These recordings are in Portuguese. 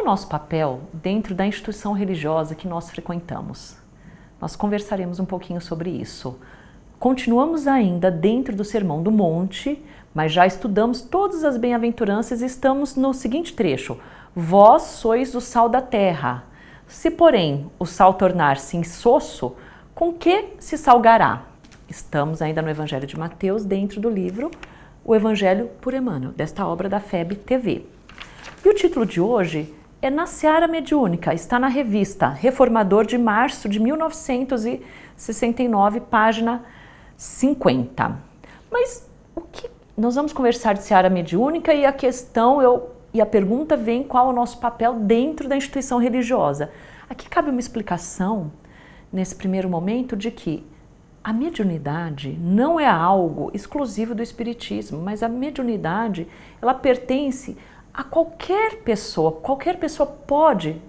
o nosso papel dentro da instituição religiosa que nós frequentamos? Nós conversaremos um pouquinho sobre isso. Continuamos ainda dentro do Sermão do Monte, mas já estudamos todas as bem-aventuranças e estamos no seguinte trecho: vós sois o sal da terra. Se, porém, o sal tornar-se insosso, com que se salgará? Estamos ainda no Evangelho de Mateus, dentro do livro O Evangelho por Emmanuel, desta obra da FEB TV. E o título de hoje é Na Seara Mediúnica, está na revista Reformador de março de 1969, página 50. Mas o que nós vamos conversar de Seara Mediúnica e a pergunta vem: qual é o nosso papel dentro da instituição religiosa? Aqui cabe uma explicação, nesse primeiro momento, de que a mediunidade não é algo exclusivo do espiritismo, mas a mediunidade, ela pertence a qualquer pessoa pode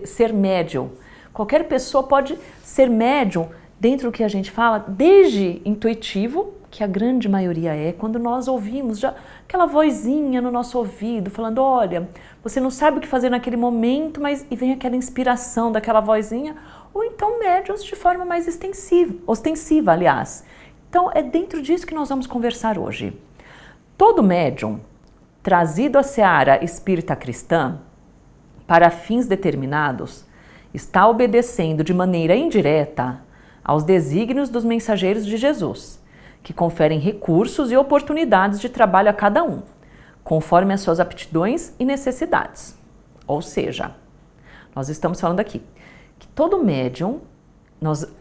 ser médium, qualquer pessoa pode ser médium dentro do que a gente fala, desde intuitivo, que a grande maioria é, quando nós ouvimos já aquela vozinha no nosso ouvido, falando: olha, você não sabe o que fazer naquele momento, mas e vem aquela inspiração daquela vozinha, ou então médiuns de forma mais ostensiva, aliás. Então é dentro disso que nós vamos conversar hoje. Todo médium trazido à seara espírita cristã para fins determinados está obedecendo de maneira indireta aos desígnios dos mensageiros de Jesus, que conferem recursos e oportunidades de trabalho a cada um, conforme as suas aptidões e necessidades. Ou seja, nós estamos falando aqui que todo médium,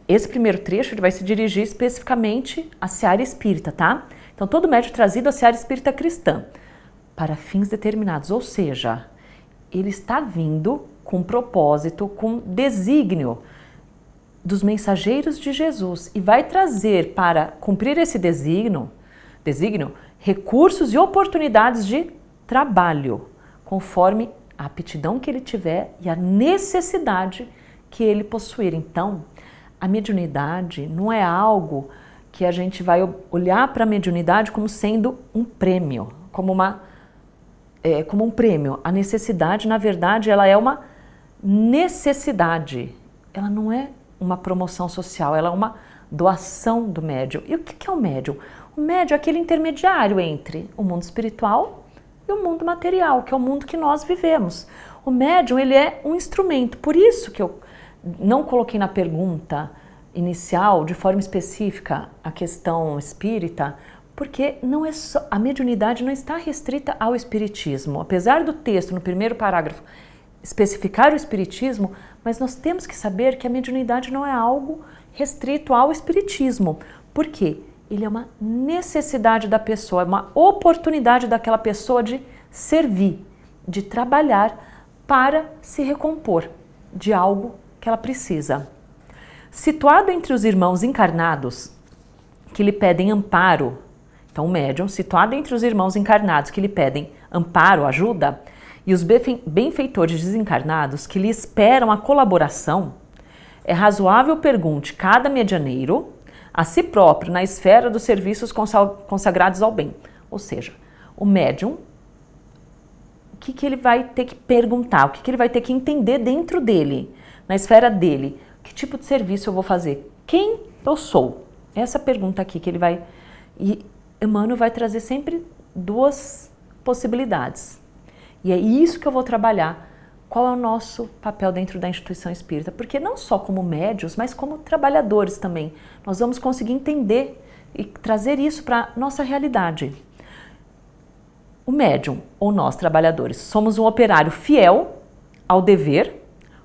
esse primeiro trecho ele vai se dirigir especificamente à seara espírita, tá? Então, todo médium trazido à seara espírita cristã para fins determinados, ou seja, ele está vindo com propósito, com desígnio dos mensageiros de Jesus e vai trazer para cumprir esse desígnio, recursos e oportunidades de trabalho, conforme a aptidão que ele tiver e a necessidade que ele possuir. Então, a mediunidade não é algo que a gente vai olhar para a mediunidade como sendo um prêmio, como um prêmio. A necessidade, na verdade, ela é uma necessidade. Ela não é uma promoção social, ela é uma doação do médium. E o que é o médium? O médium é aquele intermediário entre o mundo espiritual e o mundo material, que é o mundo que nós vivemos. O médium, ele é um instrumento. Por isso que eu não coloquei na pergunta inicial, de forma específica, a questão espírita, porque não é só, a mediunidade não está restrita ao espiritismo. Apesar do texto, no primeiro parágrafo, especificar o espiritismo, mas nós temos que saber que a mediunidade não é algo restrito ao espiritismo. Por quê? Ele é uma necessidade da pessoa, é uma oportunidade daquela pessoa de servir, de trabalhar para se recompor de algo que ela precisa. Situado entre os irmãos encarnados que lhe pedem amparo, então o médium, situado entre os irmãos encarnados que lhe pedem amparo, ajuda, e os benfeitores desencarnados que lhe esperam a colaboração, é razoável pergunte cada medianeiro a si próprio na esfera dos serviços consagrados ao bem. Ou seja, o médium, o que ele vai ter que perguntar, o que ele vai ter que entender dentro dele, na esfera dele: que tipo de serviço eu vou fazer? Quem eu sou? Essa pergunta aqui que ele vai... E Emmanuel vai trazer sempre duas possibilidades. E é isso que eu vou trabalhar. Qual é o nosso papel dentro da instituição espírita? Porque não só como médios, mas como trabalhadores também. Nós vamos conseguir entender e trazer isso para a nossa realidade. O médium, ou nós trabalhadores, somos um operário fiel ao dever,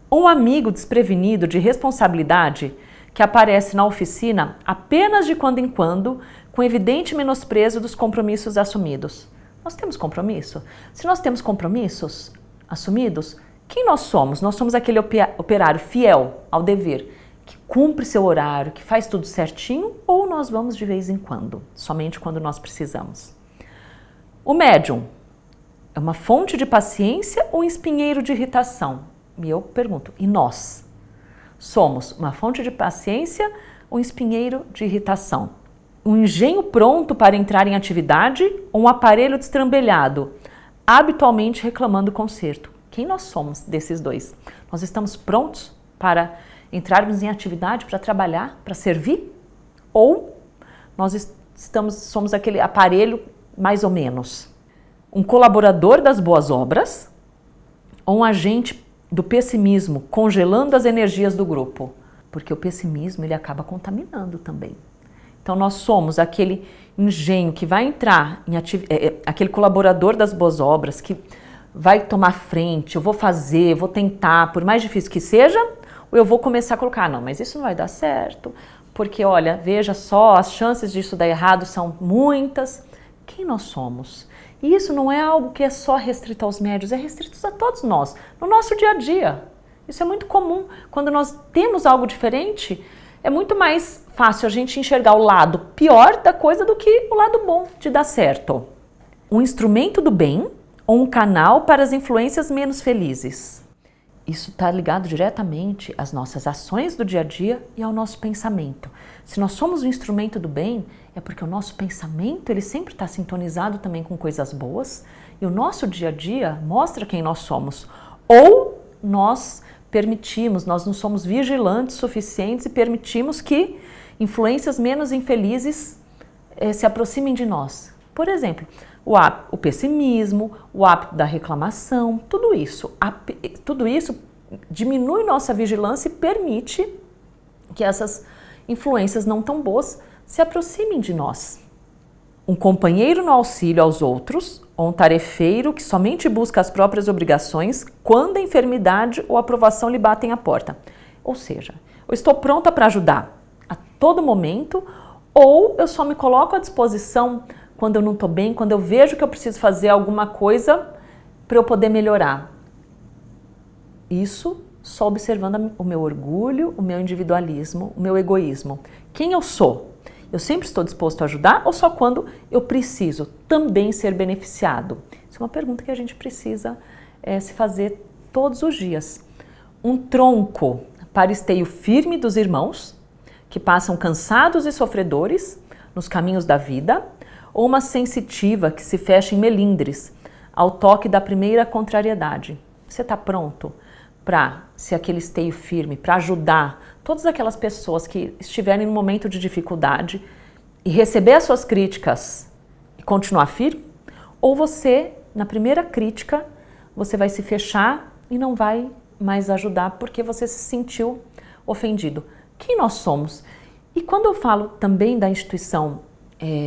ou um amigo desprevenido de responsabilidade que aparece na oficina apenas de quando em quando, com evidente menosprezo dos compromissos assumidos. Nós temos compromisso? Se nós temos compromissos assumidos, quem nós somos? Nós somos aquele operário fiel ao dever, que cumpre seu horário, que faz tudo certinho, ou nós vamos de vez em quando, somente quando nós precisamos? O médium é uma fonte de paciência ou um espinheiro de irritação? E eu pergunto, e nós? Somos uma fonte de paciência ou um espinheiro de irritação? Um engenho pronto para entrar em atividade ou um aparelho destrambelhado, habitualmente reclamando conserto? Quem nós somos desses dois? Nós estamos prontos para entrarmos em atividade, para trabalhar, para servir? Ou nós somos aquele aparelho mais ou menos? Um colaborador das boas obras ou um agente do pessimismo, congelando as energias do grupo? Porque o pessimismo, ele acaba contaminando também. Então nós somos aquele engenho que vai entrar, aquele colaborador das boas obras que vai tomar frente, eu vou fazer, vou tentar, por mais difícil que seja, ou eu vou começar a colocar, não, mas isso não vai dar certo, porque olha, veja só, as chances disso dar errado são muitas. Quem nós somos? E isso não é algo que é só restrito aos médios, é restrito a todos nós, no nosso dia a dia. Isso é muito comum. Quando nós temos algo diferente, é muito mais fácil a gente enxergar o lado pior da coisa do que o lado bom de dar certo. Um instrumento do bem ou um canal para as influências menos felizes? Isso está ligado diretamente às nossas ações do dia a dia e ao nosso pensamento. Se nós somos um instrumento do bem, é porque o nosso pensamento ele sempre está sintonizado também com coisas boas e o nosso dia a dia mostra quem nós somos. Ou nós permitimos, nós não somos vigilantes suficientes e permitimos que influências menos infelizes se aproximem de nós. Por exemplo, o pessimismo, o hábito da reclamação, tudo isso diminui nossa vigilância e permite que essas influências não tão boas se aproximem de nós. Um companheiro no auxílio aos outros, ou um tarefeiro que somente busca as próprias obrigações quando a enfermidade ou a aprovação lhe batem à porta. Ou seja, eu estou pronta para ajudar a todo momento, ou eu só me coloco à disposição quando eu não estou bem, quando eu vejo que eu preciso fazer alguma coisa para eu poder melhorar. Isso só observando o meu orgulho, o meu individualismo, o meu egoísmo. Quem eu sou? Eu sempre estou disposto a ajudar ou só quando eu preciso também ser beneficiado? Isso é uma pergunta que a gente precisa se fazer todos os dias. Um tronco para esteio firme dos irmãos que passam cansados e sofredores nos caminhos da vida, ou uma sensitiva que se fecha em melindres ao toque da primeira contrariedade? Você está pronto para ser aquele esteio firme, para ajudar todas aquelas pessoas que estiverem num momento de dificuldade e receber as suas críticas e continuar firme? Ou você, na primeira crítica, você vai se fechar e não vai mais ajudar porque você se sentiu ofendido? Quem nós somos? E quando eu falo também da instituição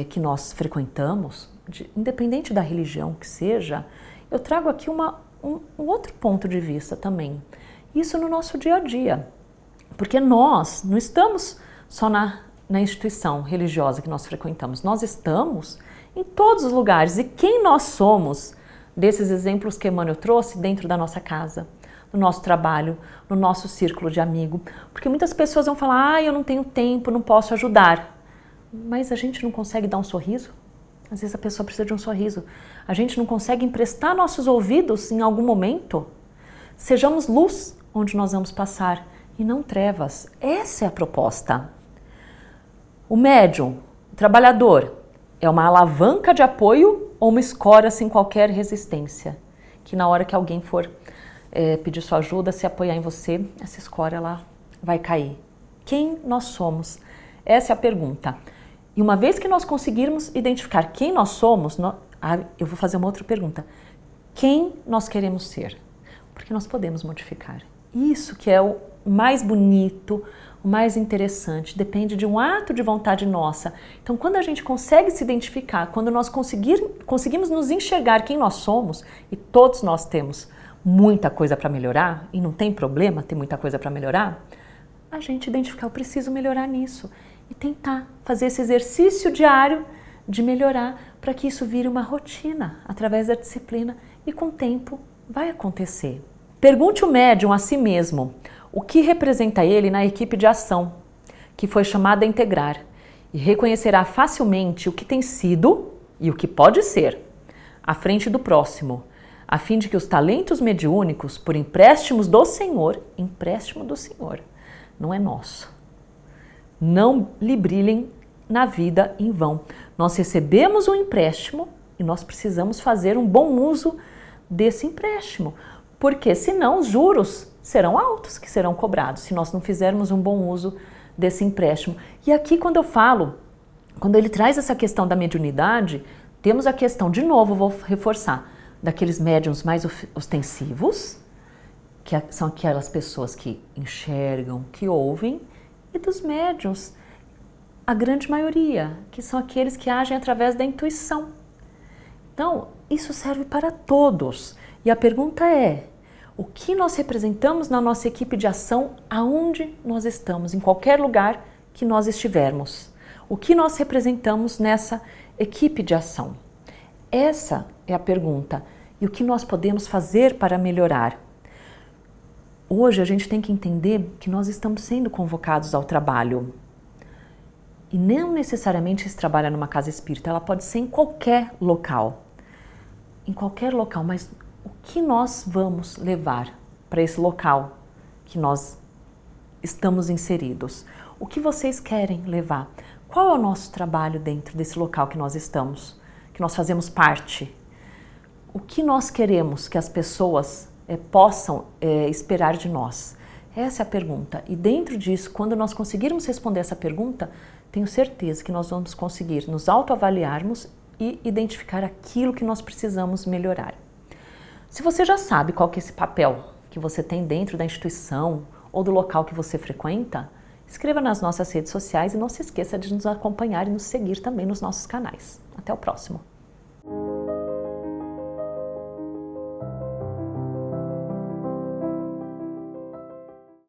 que nós frequentamos, independente da religião que seja, eu trago aqui um outro ponto de vista também. Isso no nosso dia a dia. Porque nós não estamos só na instituição religiosa que nós frequentamos, nós estamos em todos os lugares. E quem nós somos, desses exemplos que Emmanuel trouxe, dentro da nossa casa, no nosso trabalho, no nosso círculo de amigo? Porque muitas pessoas vão falar, eu não tenho tempo, não posso ajudar. Mas a gente não consegue dar um sorriso? Às vezes a pessoa precisa de um sorriso. A gente não consegue emprestar nossos ouvidos em algum momento? Sejamos luz onde nós vamos passar e não trevas. Essa é a proposta. O médium, o trabalhador, é uma alavanca de apoio ou uma escória sem qualquer resistência? Que na hora que alguém for pedir sua ajuda, se apoiar em você, essa escória lá vai cair. Quem nós somos? Essa é a pergunta. E uma vez que nós conseguirmos identificar quem nós somos, eu vou fazer uma outra pergunta. Quem nós queremos ser? Porque nós podemos modificar. Isso que é o mais bonito, o mais interessante, depende de um ato de vontade nossa. Então, quando a gente consegue se identificar, quando nós conseguimos nos enxergar quem nós somos, e todos nós temos muita coisa para melhorar, e não tem problema ter muita coisa para melhorar, a gente identificar, eu preciso melhorar nisso. E tentar fazer esse exercício diário de melhorar para que isso vire uma rotina através da disciplina e com o tempo vai acontecer. Pergunte o médium a si mesmo o que representa ele na equipe de ação que foi chamada a integrar e reconhecerá facilmente o que tem sido e o que pode ser à frente do próximo, a fim de que os talentos mediúnicos, por empréstimos do Senhor, empréstimo do Senhor, não é nosso, não lhe brilhem na vida em vão. Nós recebemos um empréstimo e nós precisamos fazer um bom uso desse empréstimo, porque senão os juros serão altos que serão cobrados se nós não fizermos um bom uso desse empréstimo. E aqui quando eu falo, quando ele traz essa questão da mediunidade, temos a questão, de novo, vou reforçar, daqueles médiuns mais ostensivos, que são aquelas pessoas que enxergam, que ouvem, e dos médiuns, a grande maioria, que são aqueles que agem através da intuição. Então, isso serve para todos. E a pergunta é, o que nós representamos na nossa equipe de ação, aonde nós estamos, em qualquer lugar que nós estivermos? O que nós representamos nessa equipe de ação? Essa é a pergunta. E o que nós podemos fazer para melhorar? Hoje a gente tem que entender que nós estamos sendo convocados ao trabalho. E não necessariamente esse trabalho é numa casa espírita, ela pode ser em qualquer local. Em qualquer local, mas o que nós vamos levar para esse local que nós estamos inseridos? O que vocês querem levar? Qual é o nosso trabalho dentro desse local que nós estamos, que nós fazemos parte? O que nós queremos que as pessoas possam esperar de nós? Essa é a pergunta. E dentro disso, quando nós conseguirmos responder essa pergunta, tenho certeza que nós vamos conseguir nos autoavaliarmos e identificar aquilo que nós precisamos melhorar. Se você já sabe qual que é esse papel que você tem dentro da instituição ou do local que você frequenta, escreva nas nossas redes sociais e não se esqueça de nos acompanhar e nos seguir também nos nossos canais. Até o próximo!